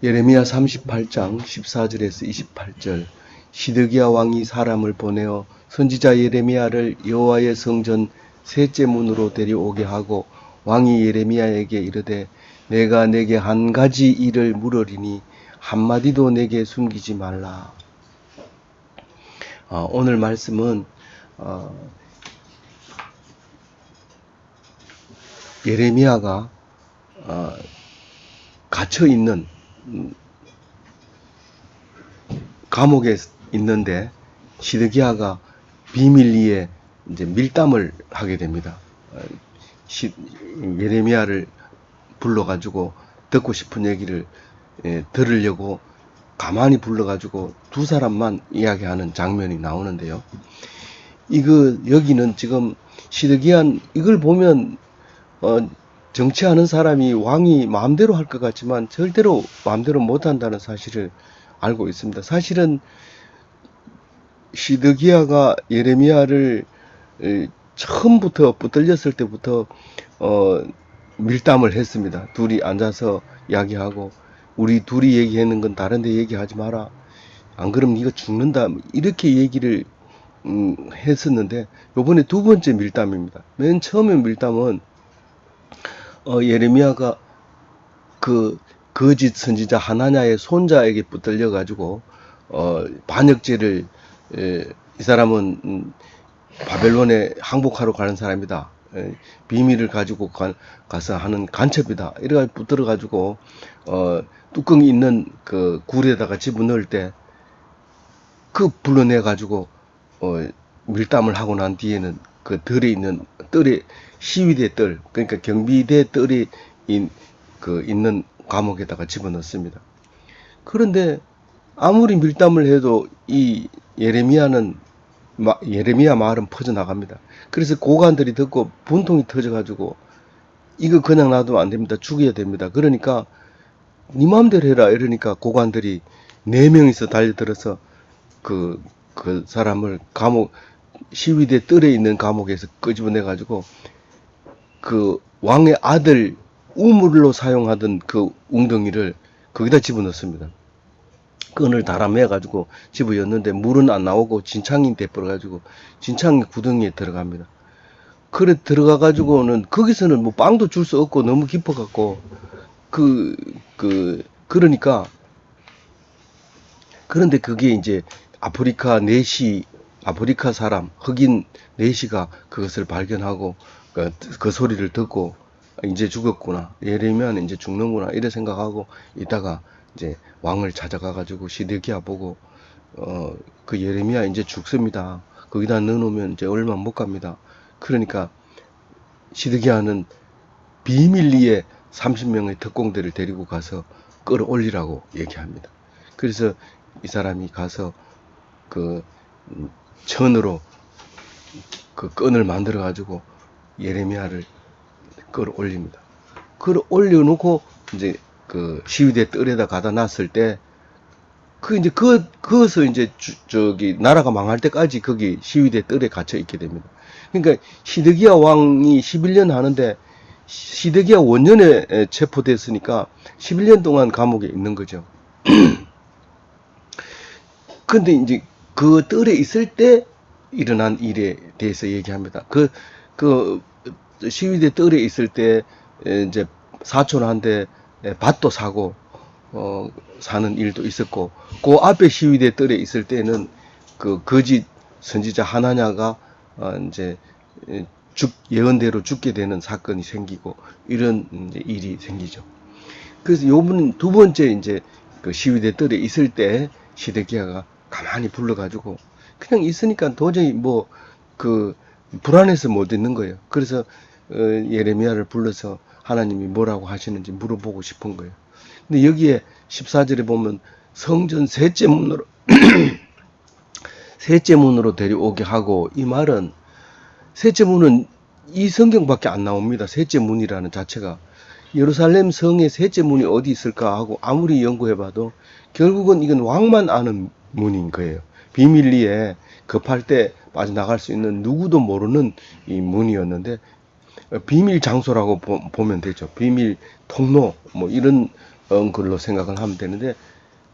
예레미야 38장 14절에서 28절. 시드기야 왕이 사람을 보내어 선지자 예레미야를 여호와의 성전 셋째 문으로 데려오게 하고 왕이 예레미야에게 이르되 내가 내게 한 가지 일을 물으리니 한마디도 내게 숨기지 말라. 오늘 말씀은 예레미야가 갇혀 있는 감옥에 있는데 시드기야가 비밀리에 이제 밀담을 하게 됩니다. 예레미야를 불러가지고 듣고 싶은 얘기를 들으려고 가만히 불러가지고 두 사람만 이야기하는 장면이 나오는데요. 여기는 지금 시드기야 이걸 보면 정치하는 사람이 왕이 마음대로 할 것 같지만 절대로 마음대로 못한다는 사실을 알고 있습니다. 사실은 시드기야가 예레미야를 처음부터 붙들렸을 때부터 밀담을 했습니다. 둘이 앉아서 이야기하고 우리 둘이 얘기하는 건 다른 데 얘기하지 마라. 안 그러면 네가 죽는다. 이렇게 얘기를 했었는데 요번에 두 번째 밀담입니다. 맨 처음에 밀담은 예레미야가 그 거짓 선지자 하나냐의 손자에게 붙들려 가지고 반역죄를 이 사람은 바벨론에 항복하러 가는 사람이다. 비밀을 가지고 가서 하는 간첩이다. 이래가 붙들어 가지고 뚜껑이 있는 그 굴에다가 집어넣을 때 그 불러내 가지고 밀담을 하고 난 뒤에는 그 뜰에 있는 시위대 뜰, 그러니까 경비대 뜰이 있는 감옥에다가 집어넣습니다. 그런데 아무리 밀담을 해도 이 예레미야 말은 퍼져나갑니다. 그래서 고관들이 듣고 분통이 터져가지고 이거 그냥 놔두면 안 됩니다. 죽여야 됩니다. 그러니까 네 마음대로 해라. 이러니까 고관들이 4명이서 달려들어서 그 사람을 시위대 뜰에 있는 감옥에서 끄집어내가지고 그 왕의 아들 우물로 사용하던 그 웅덩이를 거기다 집어넣습니다. 끈을 달아매가지고 집어였는데 물은 안 나오고 진창이 돼버려가지고 진창이 구덩이에 들어갑니다. 그래 들어가가지고는 거기서는 뭐 빵도 줄 수 없고 너무 깊어갖고 그러니까 그런데 그게 이제 아프리카 사람 흑인 내시가 그것을 발견하고 그 소리를 듣고 이제 죽었구나. 예레미야는 이제 죽는구나. 이래 생각하고 있다가 이제 왕을 찾아가가지고 시드기야 보고 그 예레미야 이제 죽습니다. 거기다 넣어놓으면 이제 얼마 못 갑니다. 그러니까 시드기야는 비밀리에 30명의 특공대를 데리고 가서 끌어올리라고 얘기합니다. 그래서 이 사람이 가서 그 천으로 그 끈을 만들어 가지고 예레미야를 끌어올립니다. 끌어올려 놓고 이제 그 시위대 뜰에다 가다 놨을 때 그것을 이제 나라가 망할 때까지 거기 시위대 뜰에 갇혀 있게 됩니다. 그러니까 시드기야 왕이 11년 하는데 시드기야 원년에 체포됐으니까 11년 동안 감옥에 있는 거죠. 근데 이제 그 뜰에 있을 때 일어난 일에 대해서 얘기합니다. 그 시위대 뜰에 있을 때 이제 사촌한테 밭도 사고 사는 일도 있었고, 그 앞에 시위대 뜰에 있을 때는 그 거짓 선지자 하나냐가 이제 예언대로 죽게 되는 사건이 생기고 이런 이제 일이 생기죠. 그래서 요번 두 번째 이제 그 시위대 뜰에 있을 때 시드기야가 가만히 불러가지고 그냥 있으니까 도저히 불안해서 못 있는 거예요. 그래서 예레미야를 불러서 하나님이 뭐라고 하시는지 물어보고 싶은 거예요. 근데 여기에 14절에 보면 성전 셋째 문으로 셋째 문으로 데려오게 하고, 이 말은 셋째 문은 이 성경밖에 안 나옵니다. 셋째 문이라는 자체가. 예루살렘 성의 셋째 문이 어디 있을까 하고 아무리 연구해봐도 결국은 이건 왕만 아는 문인 거예요. 비밀리에 급할 때 빠져나갈 수 있는 누구도 모르는 이 문이었는데 비밀 장소라고 보면 되죠. 비밀 통로 뭐 이런 글로 생각을 하면 되는데,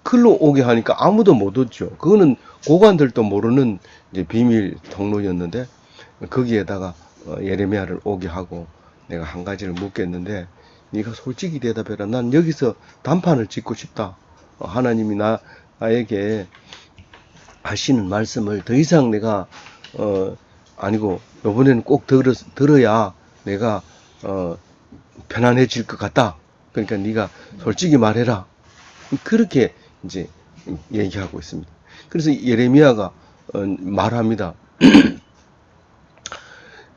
글로 오게 하니까 아무도 못 얻죠. 그거는 고관들도 모르는 이제 비밀 통로였는데, 거기에다가 예레미야를 오게 하고 내가 한 가지를 묻겠는데, 네가 솔직히 대답해라. 난 여기서 단판을 짓고 싶다. 하나님이 나에게 하시는 말씀을 더 이상 내가 아니고 이번에는 꼭 들어야 내가 편안해질 것 같다. 그러니까 네가 솔직히 말해라. 그렇게 이제 얘기하고 있습니다. 그래서 예레미야가 말합니다.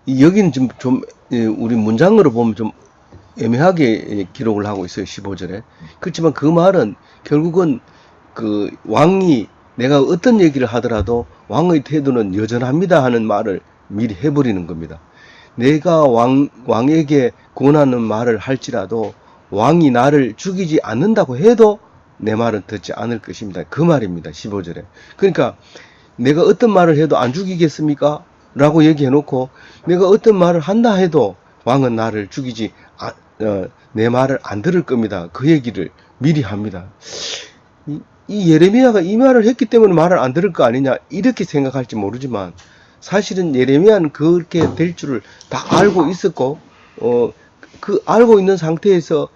여기는 좀 우리 문장으로 보면 좀 애매하게 기록을 하고 있어요. 15절에. 그렇지만 그 말은 결국은 그 왕이 내가 어떤 얘기를 하더라도 왕의 태도는 여전합니다 하는 말을 미리 해버리는 겁니다. 내가 왕에게 권하는 말을 할지라도 왕이 나를 죽이지 않는다고 해도 내 말은 듣지 않을 것입니다. 그 말입니다. 15절에. 그러니까 내가 어떤 말을 해도 안 죽이겠습니까? 라고 얘기해 놓고 내가 어떤 말을 한다 해도 왕은 나를 죽이지 내 말을 안 들을 겁니다. 그 얘기를 미리 합니다. 이 예레미야가 이 말을 했기 때문에 말을 안 들을 거 아니냐 이렇게 생각할지 모르지만 사실은 예레미야는 그렇게 될 줄을 다 알고 있었고 그 알고 있는 상태에서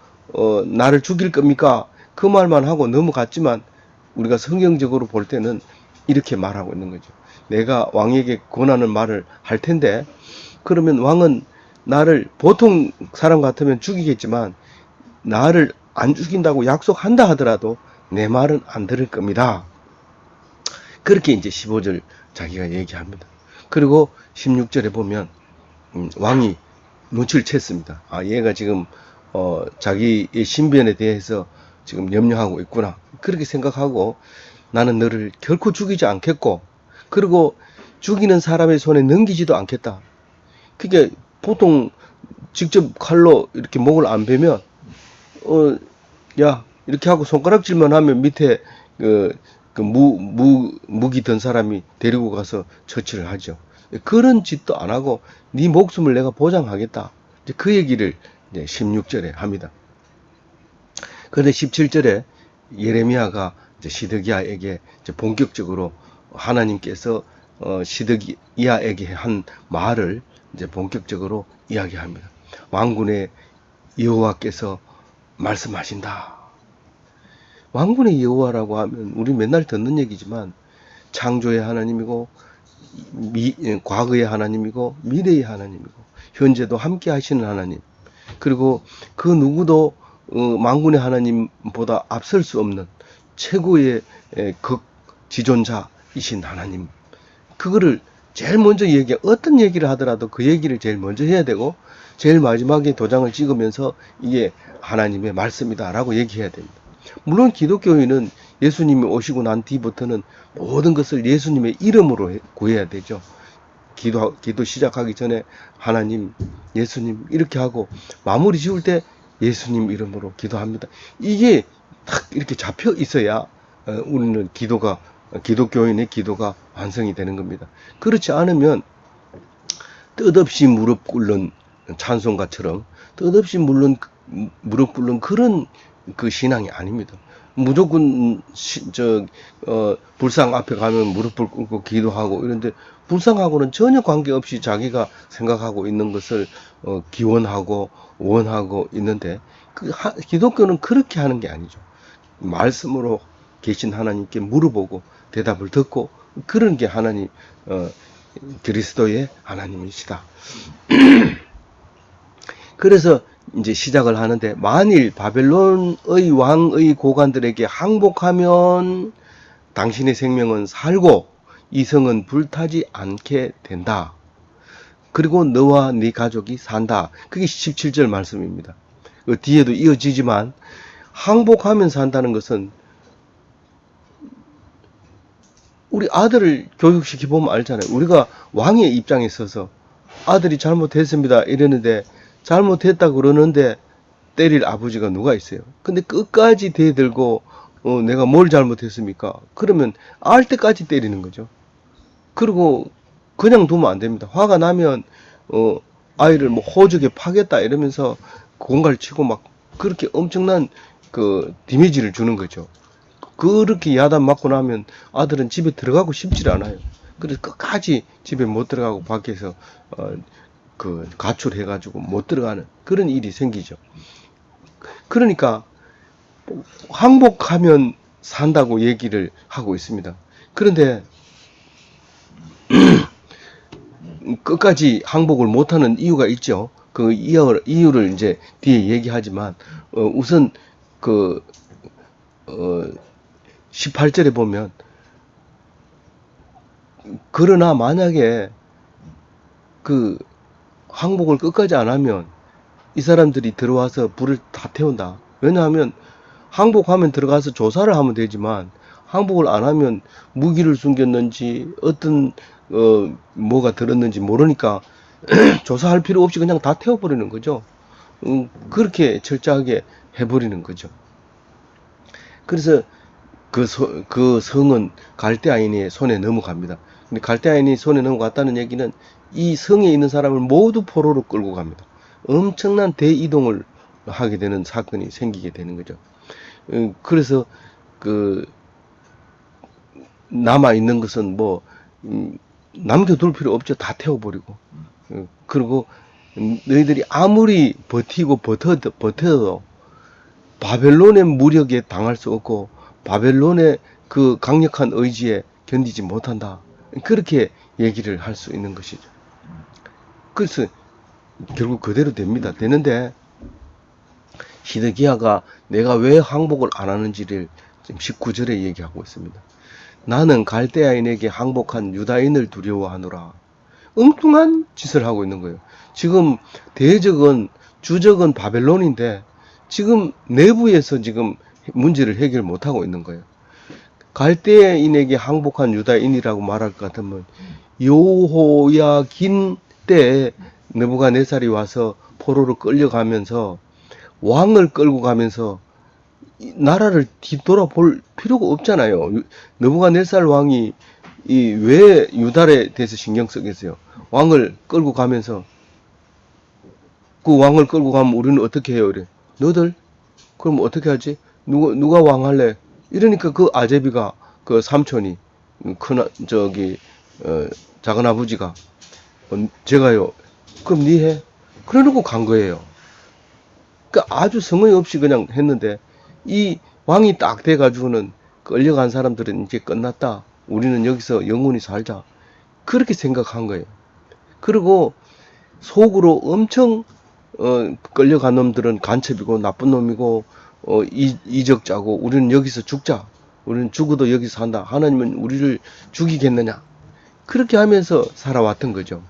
나를 죽일 겁니까? 그 말만 하고 넘어갔지만 우리가 성경적으로 볼 때는 이렇게 말하고 있는 거죠. 내가 왕에게 권하는 말을 할 텐데 그러면 왕은 나를 보통 사람 같으면 죽이겠지만 나를 안 죽인다고 약속한다 하더라도 내 말은 안 들을 겁니다. 그렇게 이제 15절 자기가 얘기합니다. 그리고 16절에 보면 왕이 눈치를 챘습니다. 아, 얘가 지금 자기의 신변에 대해서 지금 염려하고 있구나. 그렇게 생각하고 나는 너를 결코 죽이지 않겠고 그리고 죽이는 사람의 손에 넘기지도 않겠다. 그게 보통 직접 칼로 이렇게 목을 안 베면 야 이렇게 하고 손가락질만 하면 밑에 무기 든 사람이 데리고 가서 처치를 하죠. 그런 짓도 안 하고 네 목숨을 내가 보장하겠다. 이제 그 얘기를 이제 16절에 합니다. 그런데 17절에 예레미야가 이제 시드기야에게 이제 본격적으로 하나님께서 시드기야에게 한 말을 이제 본격적으로 이야기합니다. 왕군의 여호와께서 말씀하신다. 왕군의 여호와라고 하면 우리 맨날 듣는 얘기지만 창조의 하나님이고 과거의 하나님이고 미래의 하나님이고 현재도 함께 하시는 하나님 그리고 그 누구도 만군의 하나님보다 앞설 수 없는 최고의 극지존자이신 하나님 그거를 제일 먼저 어떤 얘기를 하더라도 그 얘기를 제일 먼저 해야 되고 제일 마지막에 도장을 찍으면서 이게 하나님의 말씀이다 라고 얘기해야 됩니다. 물론 기독교인은 예수님이 오시고 난 뒤부터는 모든 것을 예수님의 이름으로 구해야 되죠. 기도 시작하기 전에 하나님, 예수님 이렇게 하고 마무리 지을 때 예수님 이름으로 기도합니다. 이게 딱 이렇게 잡혀 있어야 우리는 기독교인의 기도가 완성이 되는 겁니다. 그렇지 않으면 뜻없이 무릎 꿇는 찬송가처럼 뜻없이 무릎 꿇는 그런 그 신앙이 아닙니다. 무조건 불상 앞에 가면 무릎을 꿇고 기도하고 이런데 불상하고는 전혀 관계없이 자기가 생각하고 있는 것을 기원하고 원하고 있는데 기독교는 그렇게 하는 게 아니죠. 말씀으로 계신 하나님께 물어보고 대답을 듣고 그런 게 하나님 그리스도의 하나님이시다. 그래서 이제 시작을 하는데 만일 바벨론의 왕의 고관들에게 항복하면 당신의 생명은 살고 이 성은 불타지 않게 된다. 그리고 너와 네 가족이 산다. 그게 17절 말씀입니다. 그 뒤에도 이어지지만 항복하면 산다는 것은 우리 아들을 교육시켜 보면 알잖아요. 우리가 왕의 입장에 있어서 아들이 잘못했습니다 이러는데 잘못했다 그러는데 때릴 아버지가 누가 있어요? 근데 끝까지 대들고 내가 뭘 잘못했습니까? 그러면 알 때까지 때리는 거죠. 그리고 그냥 두면 안 됩니다. 화가 나면 아이를 뭐 호적에 파겠다 이러면서 공갈 치고 막 그렇게 엄청난 그 데미지를 주는 거죠. 그렇게 야단 맞고 나면 아들은 집에 들어가고 싶질 않아요. 그래서 끝까지 집에 못 들어가고 밖에서 그 가출해가지고 못 들어가는 그런 일이 생기죠. 그러니까 항복하면 산다고 얘기를 하고 있습니다. 그런데 끝까지 항복을 못하는 이유가 있죠. 그 이유를 이제 뒤에 얘기하지만 우선 그 18절에 보면 그러나 만약에 그 항복을 끝까지 안 하면 이 사람들이 들어와서 불을 다 태운다. 왜냐하면 항복하면 들어가서 조사를 하면 되지만 항복을 안 하면 무기를 숨겼는지 어떤 뭐가 들었는지 모르니까 조사할 필요 없이 그냥 다 태워버리는 거죠. 그렇게 철저하게 해버리는 거죠. 그래서 그 성은 갈대아인의 손에 넘어갑니다. 근데 갈대아인이 손에 넘어갔다는 얘기는 이 성에 있는 사람을 모두 포로로 끌고 갑니다. 엄청난 대이동을 하게 되는 사건이 생기게 되는 거죠. 그래서 그 남아 있는 것은 뭐 남겨둘 필요 없죠. 다 태워버리고. 그리고 너희들이 아무리 버티고 버텨도 바벨론의 무력에 당할 수 없고 바벨론의 그 강력한 의지에 견디지 못한다. 그렇게 얘기를 할 수 있는 것이죠. 그래서 결국 그대로 됩니다. 되는데 히드기야가 내가 왜 항복을 안 하는지를 지금 19절에 얘기하고 있습니다. 나는 갈대아인에게 항복한 유다인을 두려워하노라. 엉뚱한 짓을 하고 있는 거예요. 지금 주적은 바벨론인데 지금 내부에서 지금 문제를 해결 못하고 있는 거예요. 갈대인에게 항복한 유다인이라고 말할 것 같으면 여호야긴 때 느부갓네살이 와서 포로로 끌려가면서 왕을 끌고 가면서 나라를 뒤돌아볼 필요가 없잖아요. 느부갓네살 왕이 왜 유다에 대해서 신경 쓰겠어요? 왕을 끌고 가면서 그 왕을 끌고 가면 우리는 어떻게 해요? 그래. 너들 그럼 어떻게 하지? 누가 왕 할래? 이러니까 그 아제비가 그 삼촌이 작은 아버지가 제가요. 그럼 니 해. 그래 놓고 간 거예요. 그러니까 아주 성의 없이 그냥 했는데 이 왕이 딱 돼 가지고는 끌려간 사람들은 이제 끝났다. 우리는 여기서 영원히 살자. 그렇게 생각한 거예요. 그리고 속으로 엄청 끌려간 놈들은 간첩이고 나쁜 놈이고 이적자고 우리는 여기서 죽자. 우리는 죽어도 여기서 산다. 하나님은 우리를 죽이겠느냐. 그렇게 하면서 살아왔던 거죠.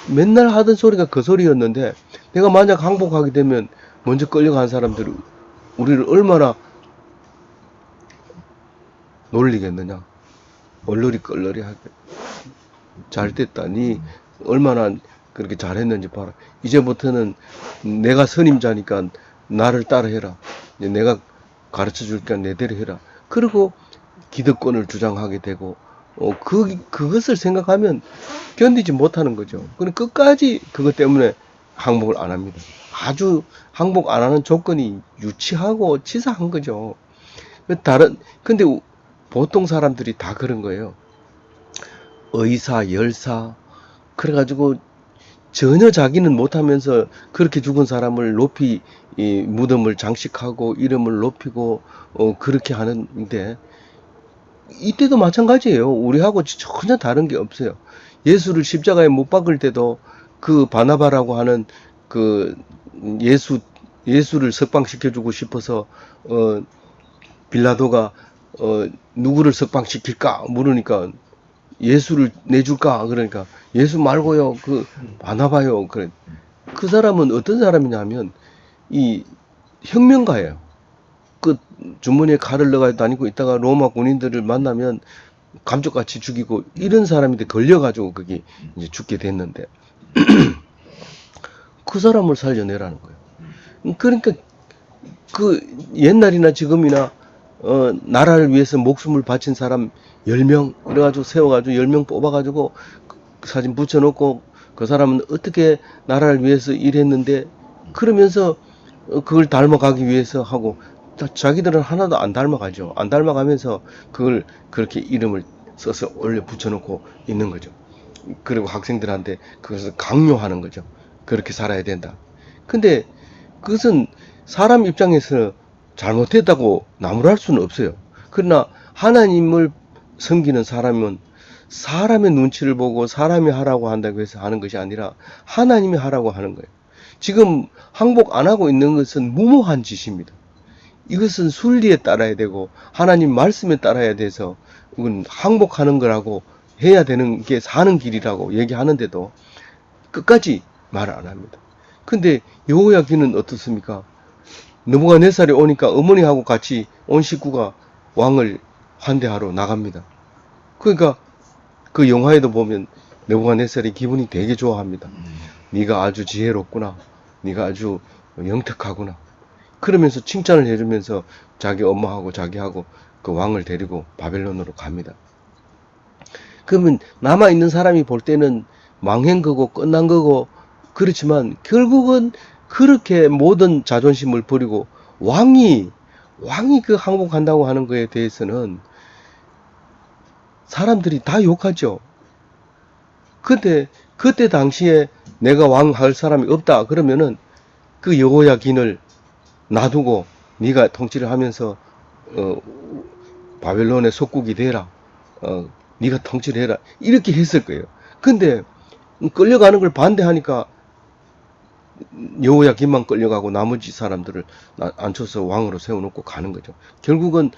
맨날 하던 소리가 그 소리였는데 내가 만약 항복하게 되면 먼저 끌려간 사람들이 우리를 얼마나 놀리겠느냐. 얼러리 끌러리 하게. 잘 됐다. 니 얼마나 그렇게 잘했는지 봐라. 이제부터는 내가 선임자니까 나를 따라해라. 내가 가르쳐 줄게 내대로 해라. 그리고 기득권을 주장하게 되고 그것을 생각하면 견디지 못하는 거죠. 그럼 끝까지 그것 때문에 항복을 안 합니다. 아주 항복 안 하는 조건이 유치하고 치사한 거죠. 근데 보통 사람들이 다 그런 거예요. 의사, 열사, 그래가지고 전혀 자기는 못하면서 그렇게 죽은 사람을 높이 이 무덤을 장식하고 이름을 높이고 그렇게 하는데 이때도 마찬가지예요. 우리하고 전혀 다른 게 없어요. 예수를 십자가에 못 박을 때도 그 바나바라고 하는 그 예수를 석방시켜주고 싶어서 빌라도가 누구를 석방시킬까 물으니까 예수를 내줄까 그러니까 예수 말고요 그 바나바요 그래. 그 사람은 어떤 사람이냐면 이 혁명가예요. 그 주머니에 칼을 넣어 다니고 있다가 로마 군인들을 만나면 감쪽같이 죽이고 이런 사람인데 걸려가지고 그게 이제 죽게 됐는데 그 사람을 살려내라는 거예요. 그러니까 그 옛날이나 지금이나 나라를 위해서 목숨을 바친 사람 10명 이래가지고 세워가지고 10명 뽑아가지고 그 사진 붙여놓고 그 사람은 어떻게 나라를 위해서 일했는데 그러면서 그걸 닮아가기 위해서 하고 자기들은 하나도 안 닮아가죠. 안 닮아가면서 그걸 그렇게 이름을 써서 올려 붙여놓고 있는 거죠. 그리고 학생들한테 그것을 강요하는 거죠. 그렇게 살아야 된다. 근데 그것은 사람 입장에서 잘못했다고 나무랄 수는 없어요. 그러나 하나님을 섬기는 사람은 사람의 눈치를 보고 사람이 하라고 한다고 해서 하는 것이 아니라 하나님이 하라고 하는 거예요. 지금 항복 안 하고 있는 것은 무모한 짓입니다. 이것은 순리에 따라야 되고 하나님 말씀에 따라야 돼서 이건 항복하는 거라고 해야 되는 게 사는 길이라고 얘기하는데도 끝까지 말을 안 합니다. 근데 여호야기는 어떻습니까? 느부갓네살이 오니까 어머니하고 같이 온 식구가 왕을 환대하러 나갑니다. 그러니까 그 영화에도 보면 느부갓네살이 기분이 되게 좋아합니다. 네가 아주 지혜롭구나. 네가 아주 영특하구나. 그러면서 칭찬을 해주면서 자기 엄마하고 자기하고 그 왕을 데리고 바벨론으로 갑니다. 그러면 남아있는 사람이 볼 때는 망한 거고 끝난 거고 그렇지만 결국은 그렇게 모든 자존심을 버리고 왕이 그 항복한다고 하는 거에 대해서는 사람들이 다 욕하죠. 근데 그때 당시에 내가 왕 할 사람이 없다 그러면은 그 여호야긴을 놔두고 네가 통치를 하면서 바벨론의 속국이 되라. 네가 통치를 해라. 이렇게 했을 거예요. 근데 끌려가는 걸 반대하니까 여호야긴만 끌려가고 나머지 사람들을 앉혀서 왕으로 세워놓고 가는 거죠. 결국은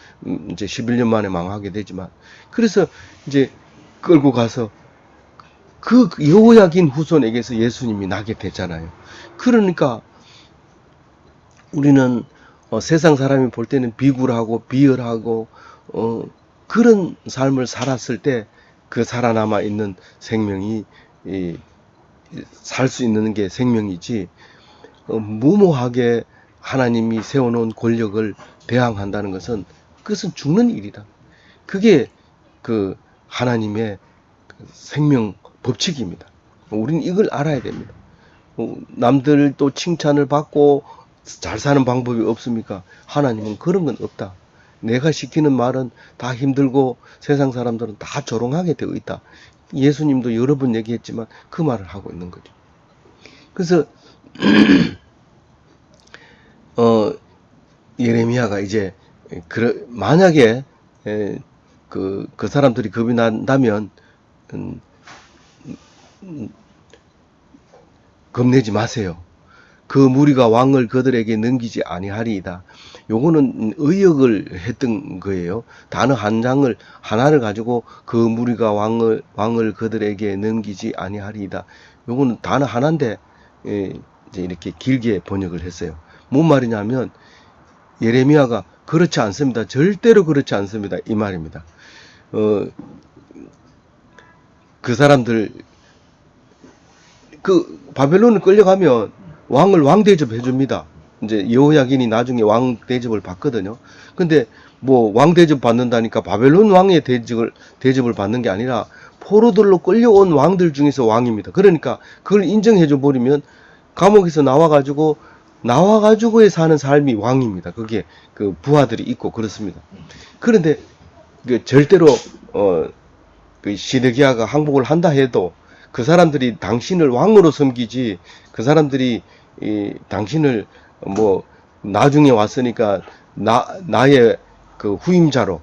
이제 11년 만에 망하게 되지만 그래서 이제 끌고 가서 그 여호야긴 후손에게서 예수님이 나게 됐잖아요. 그러니까 우리는 세상 사람이 볼 때는 비굴하고 비열하고 그런 삶을 살았을 때 그 살아남아 있는 생명이 살 수 있는 게 생명이지 무모하게 하나님이 세워놓은 권력을 대항한다는 것은 그것은 죽는 일이다. 그게 그 하나님의 생명 법칙입니다. 우리는 이걸 알아야 됩니다. 남들도 칭찬을 받고 잘 사는 방법이 없습니까? 하나님은 그런 건 없다. 내가 시키는 말은 다 힘들고 세상 사람들은 다 조롱하게 되어 있다. 예수님도 여러 번 얘기했지만 그 말을 하고 있는 거죠. 그래서 예레미야가 이제 만약에 그 사람들이 겁이 난다면 겁내지 마세요. 그 무리가 왕을 그들에게 넘기지 아니하리이다. 요거는 의역을 했던 거예요. 단어 한 장을 하나를 가지고 그 무리가 왕을 그들에게 넘기지 아니하리이다. 요거는 단어 하나인데 이제 이렇게 길게 번역을 했어요. 뭔 말이냐면 예레미야가 그렇지 않습니다. 절대로 그렇지 않습니다. 이 말입니다. 그 사람들 그 바벨론을 끌려가면 왕을 왕 대접해 줍니다. 이제 여호야긴이 나중에 왕 대접을 받거든요. 근데 뭐 왕 대접 받는다니까 바벨론 왕의 대접을 받는 게 아니라 포로들로 끌려온 왕들 중에서 왕입니다. 그러니까 그걸 인정해 줘 버리면 감옥에서 나와가지고에 사는 삶이 왕입니다. 그게 그 부하들이 있고 그렇습니다. 그런데 그 절대로 그 시드기야가 항복을 한다 해도 그 사람들이 당신을 왕으로 섬기지 그 사람들이 당신을 뭐 나중에 왔으니까 나의 그 후임자로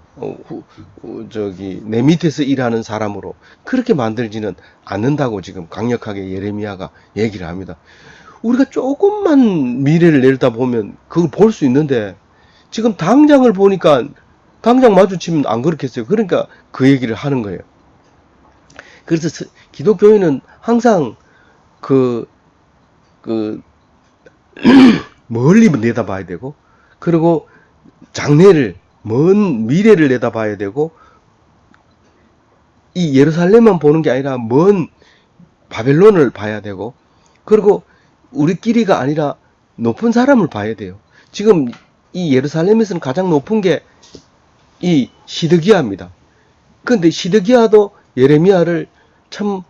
내 밑에서 일하는 사람으로 그렇게 만들지는 않는다고 지금 강력하게 예레미야가 얘기를 합니다. 우리가 조금만 미래를 내려다보면 그걸 볼 수 있는데 지금 당장을 보니까 당장 마주치면 안 그렇겠어요. 그러니까 그 얘기를 하는 거예요. 그래서 기독교인은 항상 멀리 내다봐야 되고, 그리고 먼 미래를 내다봐야 되고, 이 예루살렘만 보는 게 아니라 먼 바벨론을 봐야 되고, 그리고 우리끼리가 아니라 높은 사람을 봐야 돼요. 지금 이 예루살렘에서는 가장 높은 게 이 시드기야입니다. 그런데 시드기야도 예레미야를 참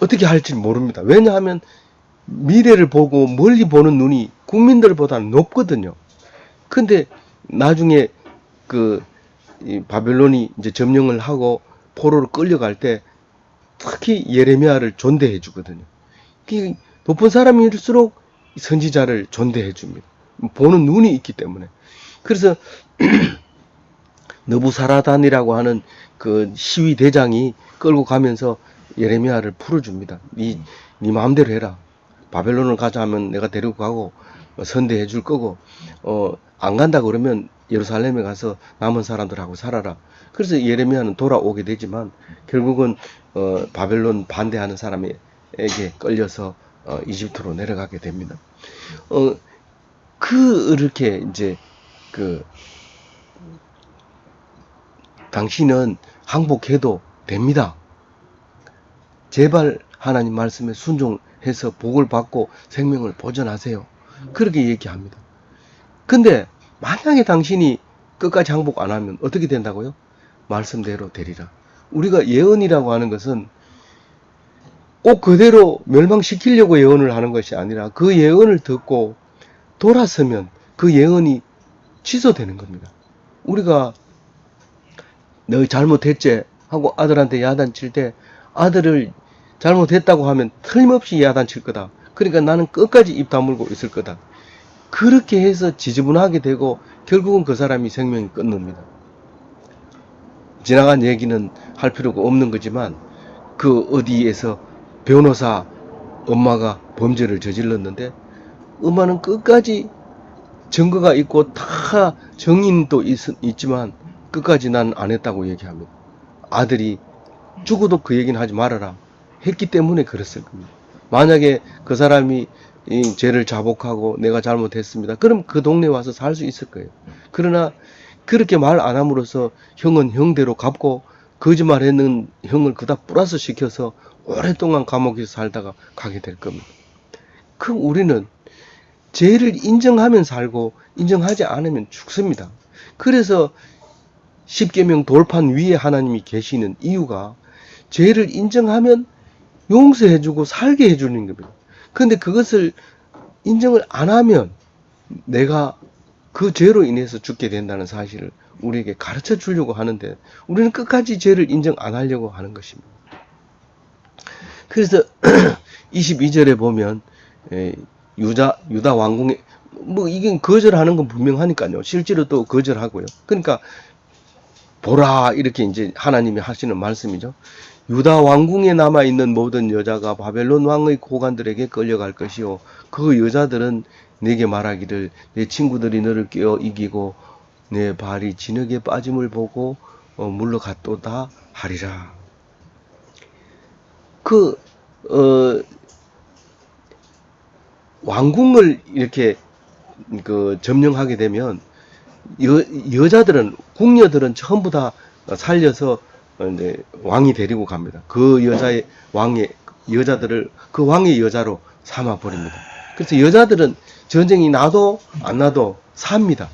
어떻게 할지 모릅니다. 왜냐하면 미래를 보고 멀리 보는 눈이 국민들보다는 높거든요. 근데 나중에 이 바벨론이 이제 점령을 하고 포로로 끌려갈 때 특히 예레미야를 존대해 주거든요. 높은 사람일수록 선지자를 존대해 줍니다. 보는 눈이 있기 때문에. 그래서 느부사라단이라고 하는 그 시위 대장이 끌고 가면서 예레미야를 풀어줍니다. 네 마음대로 해라. 바벨론을 가자 하면 내가 데리고 가고 선대해 줄 거고 안 간다 그러면 예루살렘에 가서 남은 사람들하고 살아라. 그래서 예레미야는 돌아오게 되지만 결국은 바벨론 반대하는 사람에게 끌려서 이집트로 내려가게 됩니다. 그렇게 이제 당신은 항복해도 됩니다. 제발 하나님 말씀에 순종해서 복을 받고 생명을 보존하세요. 그렇게 얘기합니다. 근데 만약에 당신이 끝까지 항복 안 하면 어떻게 된다고요? 말씀대로 되리라. 우리가 예언이라고 하는 것은 꼭 그대로 멸망시키려고 예언을 하는 것이 아니라 그 예언을 듣고 돌아서면 그 예언이 취소되는 겁니다. 우리가 너 잘못했지 하고 아들한테 야단칠 때 아들을 잘못했다고 하면 틀림없이 야단칠 거다. 그러니까 나는 끝까지 입 다물고 있을 거다. 그렇게 해서 지저분하게 되고 결국은 그 사람이 생명이 끊깁니다. 지나간 얘기는 할 필요가 없는 거지만 그 어디에서 변호사 엄마가 범죄를 저질렀는데 엄마는 끝까지 증거가 있고 다 정인도 있지만 끝까지 난 안 했다고 얘기합니다. 아들이 죽어도 그 얘기는 하지 말아라 했기 때문에 그랬을 겁니다. 만약에 그 사람이 이 죄를 자복하고 내가 잘못했습니다. 그럼 그 동네에 와서 살 수 있을 거예요. 그러나 그렇게 말 안 함으로써 형은 형대로 갚고 거짓말했는 형을 그다 플러스 시켜서 오랫동안 감옥에서 살다가 가게 될 겁니다. 그럼 우리는 죄를 인정하면 살고 인정하지 않으면 죽습니다. 그래서 십계명 돌판 위에 하나님이 계시는 이유가 죄를 인정하면 용서해주고 살게 해주는 겁니다. 그런데 그것을 인정을 안 하면 내가 그 죄로 인해서 죽게 된다는 사실을 우리에게 가르쳐 주려고 하는데 우리는 끝까지 죄를 인정 안 하려고 하는 것입니다. 그래서 22절에 보면 유다 왕궁에 이게 거절하는 건 분명하니까요. 실제로 또 거절하고요. 그러니까 보라 이렇게 이제 하나님이 하시는 말씀이죠. 유다 왕궁에 남아있는 모든 여자가 바벨론 왕의 고관들에게 끌려갈 것이요 그 여자들은 내게 말하기를 내 친구들이 너를 꿰어 이기고 내 발이 진흙에 빠짐을 보고 물러갔도다 하리라. 왕궁을 이렇게 점령하게 되면 여자들은 궁녀들은 전부 다 살려서 이제 왕이 데리고 갑니다. 그 여자의 여자들을 그 왕의 여자로 삼아 버립니다. 그래서 여자들은 전쟁이 나도 안 나도 삽니다.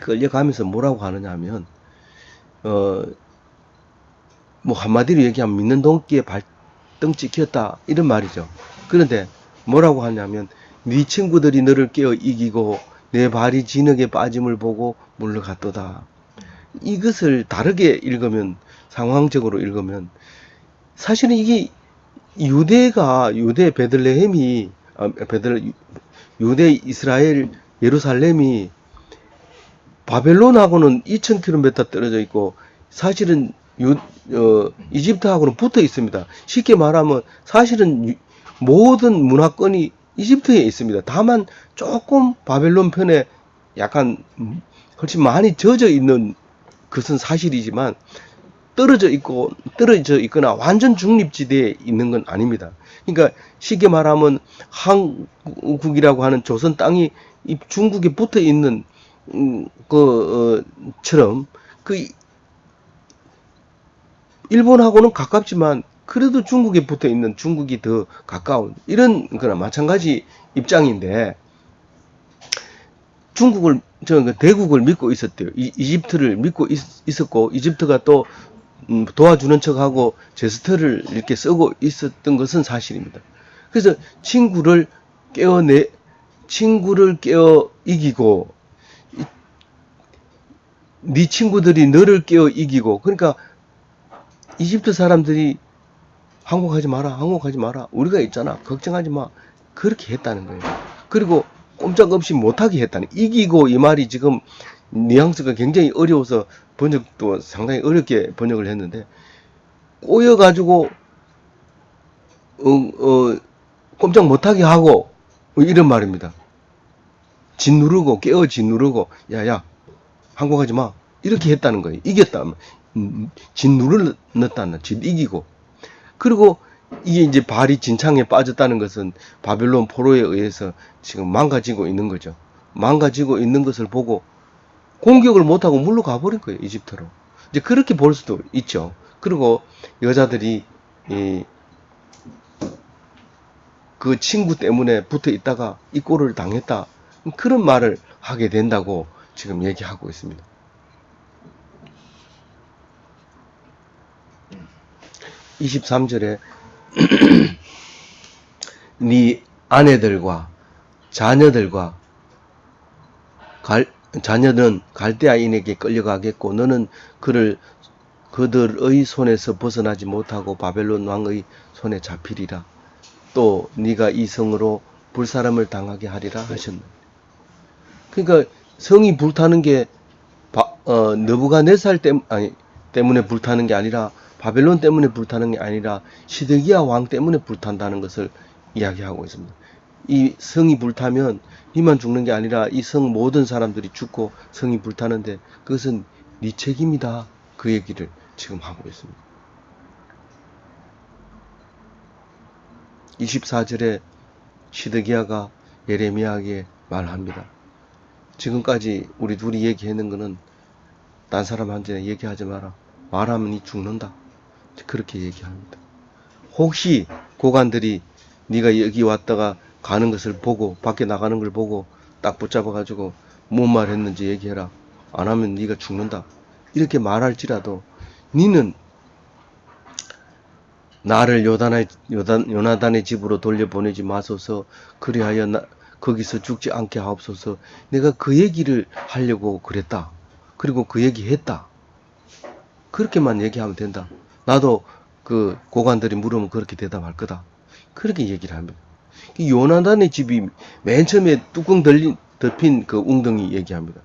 끌려가면서 뭐라고 하느냐 하면 한마디로 얘기하면 믿는 동기에 발등 찍혔다 이런 말이죠. 그런데 뭐라고 하냐면 네 친구들이 너를 깨어 이기고 내 발이 진흙에 빠짐을 보고 물러갔도다. 이것을 다르게 읽으면 상황적으로 읽으면 사실은 이게 유대 베들레헴이 유대 이스라엘 예루살렘이 바벨론하고는 2000km 떨어져 있고 사실은 이집트하고는 붙어 있습니다. 쉽게 말하면 사실은 모든 문화권이 이집트에 있습니다. 다만 조금 바벨론 편에 약간 훨씬 많이 젖어 있는 것은 사실이지만 떨어져 있거나 완전 중립지대에 있는 건 아닙니다. 그러니까 쉽게 말하면 한국이라고 하는 조선 땅이 중국에 붙어 있는 처럼 일본하고는 가깝지만 그래도 중국에 붙어 있는 중국이 더 가까운 이런 거나 마찬가지 입장인데 대국을 믿고 있었대요. 이집트를 믿고 있었고 이집트가 또 도와주는 척하고 제스처를 이렇게 쓰고 있었던 것은 사실입니다. 그래서 친구를 깨어 이기고 네 친구들이 너를 깨어 이기고, 그러니까 이집트 사람들이 항복하지 마라, 항복하지 마라, 우리가 있잖아, 걱정하지 마, 그렇게 했다는 거예요. 그리고 꼼짝없이 못하게 했다는, 이기고 이 말이 지금 뉘앙스가 굉장히 어려워서 번역도 상당히 어렵게 번역을 했는데, 꼬여가지고 꼼짝 못하게 하고 이런 말입니다. 짓누르고 깨어 짓누르고 야야 항복하지 마 이렇게 했다는 거예요. 이겼다. 짓누르렀다는 짓 이기고. 그리고 이게 이제 발이 진창에 빠졌다는 것은 바벨론 포로에 의해서 지금 망가지고 있는 거죠. 망가지고 있는 것을 보고 공격을 못하고 물러가 버린 거예요. 이집트로. 이제 그렇게 볼 수도 있죠. 그리고 여자들이 그 친구 때문에 붙어 있다가 이 꼴을 당했다. 그런 말을 하게 된다고 지금 얘기하고 있습니다. 23절에 네 아내들과 자녀들과 자녀는 갈대아인에게 끌려가겠고 너는 그들의 손에서 벗어나지 못하고 바벨론 왕의 손에 잡히리라. 또 네가 이 성으로 불사람을 당하게 하리라 하셨네. 그러니까 성이 불타는 게 느부갓네살 때문에 불타는 게 아니라 바벨론 때문에 불타는 게 아니라 시드기야 왕 때문에 불탄다는 것을 이야기하고 있습니다. 이 성이 불타면 니만 죽는 게 아니라 이 성 모든 사람들이 죽고 성이 불타는데 그것은 네 책임이다. 그 얘기를 지금 하고 있습니다. 24절에 시드기야가 예레미야에게 말합니다. 지금까지 우리 둘이 얘기하는 거는 딴 사람한테 얘기하지 마라. 말하면 니 죽는다. 그렇게 얘기합니다. 혹시 고관들이 네가 여기 왔다가 가는 것을 보고 밖에 나가는 걸 보고 딱 붙잡아가지고 뭔 말 했는지 얘기해라. 안 하면 네가 죽는다. 이렇게 말할지라도 니는 나를 요나단의 집으로 돌려보내지 마소서. 그리하여 거기서 죽지 않게 하옵소서. 내가 그 얘기를 하려고 그랬다. 그리고 그 얘기 했다. 그렇게만 얘기하면 된다. 나도 그 고관들이 물으면 그렇게 대답할 거다. 그렇게 얘기를 합니다. 이 요나단의 집이 맨 처음에 뚜껑 덮인 그 웅덩이 얘기합니다.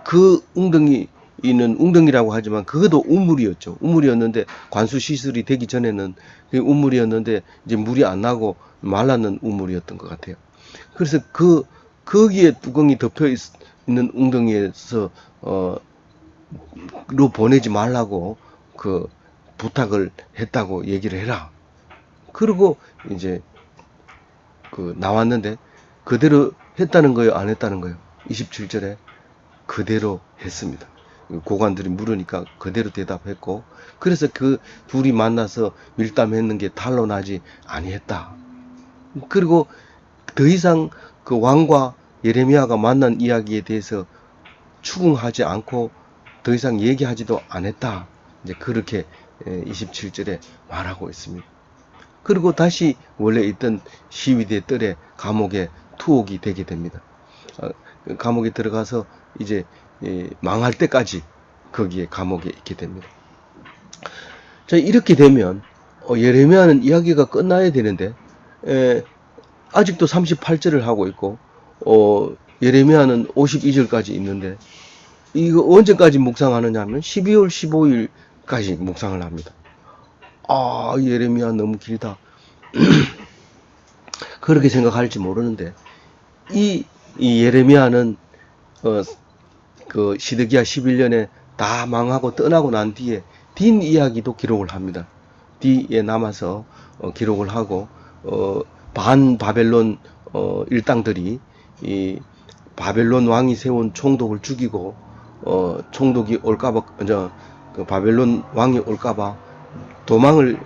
그 웅덩이는 웅덩이라고 하지만 그것도 우물이었죠. 우물이었는데 관수 시설이 되기 전에는 우물이었는데 이제 물이 안 나고 말랐는 우물이었던 것 같아요. 그래서 거기에 뚜껑이 덮여 있는 웅덩이에서 로 보내지 말라고 그 부탁을 했다고 얘기를 해라. 그리고 이제 그 나왔는데 그대로 했다는 거예요, 안 했다는 거예요? 27절에 그대로 했습니다. 고관들이 물으니까 그대로 대답했고, 그래서 그 둘이 만나서 밀담했는 게 탄로나지 아니했다. 그리고 더 이상 그 왕과 예레미야가 만난 이야기에 대해서 추궁하지 않고 더 이상 얘기하지도 않았다. 이제 그렇게 27절에 말하고 있습니다. 그리고 다시 원래 있던 시위대 뜰에 감옥에 투옥이 되게 됩니다. 감옥에 들어가서 이제 망할 때까지 거기에 감옥에 있게 됩니다. 자, 이렇게 되면 예레미야는 이야기가 끝나야 되는데 아직도 38절을 하고 있고 예레미야는 52절까지 있는데 이거 언제까지 묵상하느냐 하면 12월 15일까지 묵상을 합니다. 아, 예레미야 너무 길다. 그렇게 생각할지 모르는데 이 예레미야는 그 시드기야 11년에 다 망하고 떠나고 난 뒤에 뒷 이야기도 기록을 합니다. 뒤에 남아서 기록을 하고 반 바벨론 일당들이 이 바벨론 왕이 세운 총독을 죽이고 총독이 올까봐 그 바벨론 왕이 올까봐 도망을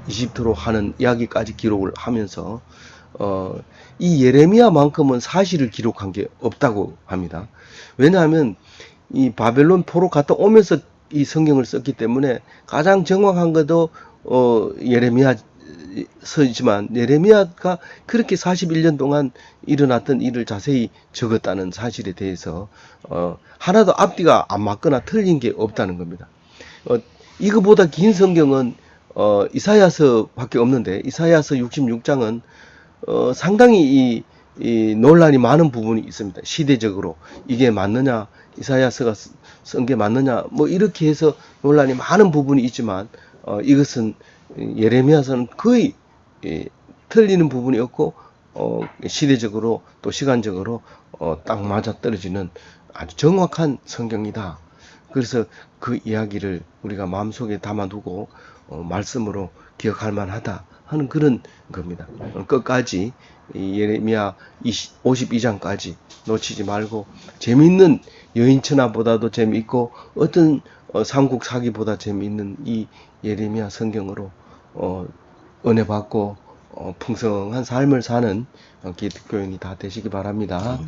이집트로 하는 이야기까지 기록을 하면서 이 예레미야만큼은 사실을 기록한 게 없다고 합니다. 왜냐하면 이 바벨론 포로 갔다 오면서 이 성경을 썼기 때문에 가장 정확한 것도 예레미야 서지만 예레미야가 그렇게 41년 동안 일어났던 일을 자세히 적었다는 사실에 대해서 하나도 앞뒤가 안 맞거나 틀린 게 없다는 겁니다. 이거보다 긴 성경은 이사야서밖에 없는데 이사야서 66장은 상당히 이 논란이 많은 부분이 있습니다. 시대적으로 이게 맞느냐, 이사야서가 쓴 게 맞느냐, 뭐 이렇게 해서 논란이 많은 부분이 있지만 이것은 예레미야서는 거의 틀리는 부분이 없고 시대적으로 또 시간적으로 딱 맞아떨어지는 아주 정확한 성경이다. 그래서 그 이야기를 우리가 마음속에 담아두고 말씀으로 기억할 만하다 하는 그런 겁니다. 끝까지 예레미야 52장까지 놓치지 말고 재미있는 여인천하보다도 재미있고 어떤 삼국 사기보다 재미있는 이 예레미야 성경으로 은혜 받고 풍성한 삶을 사는 기독교인이 다 되시기 바랍니다.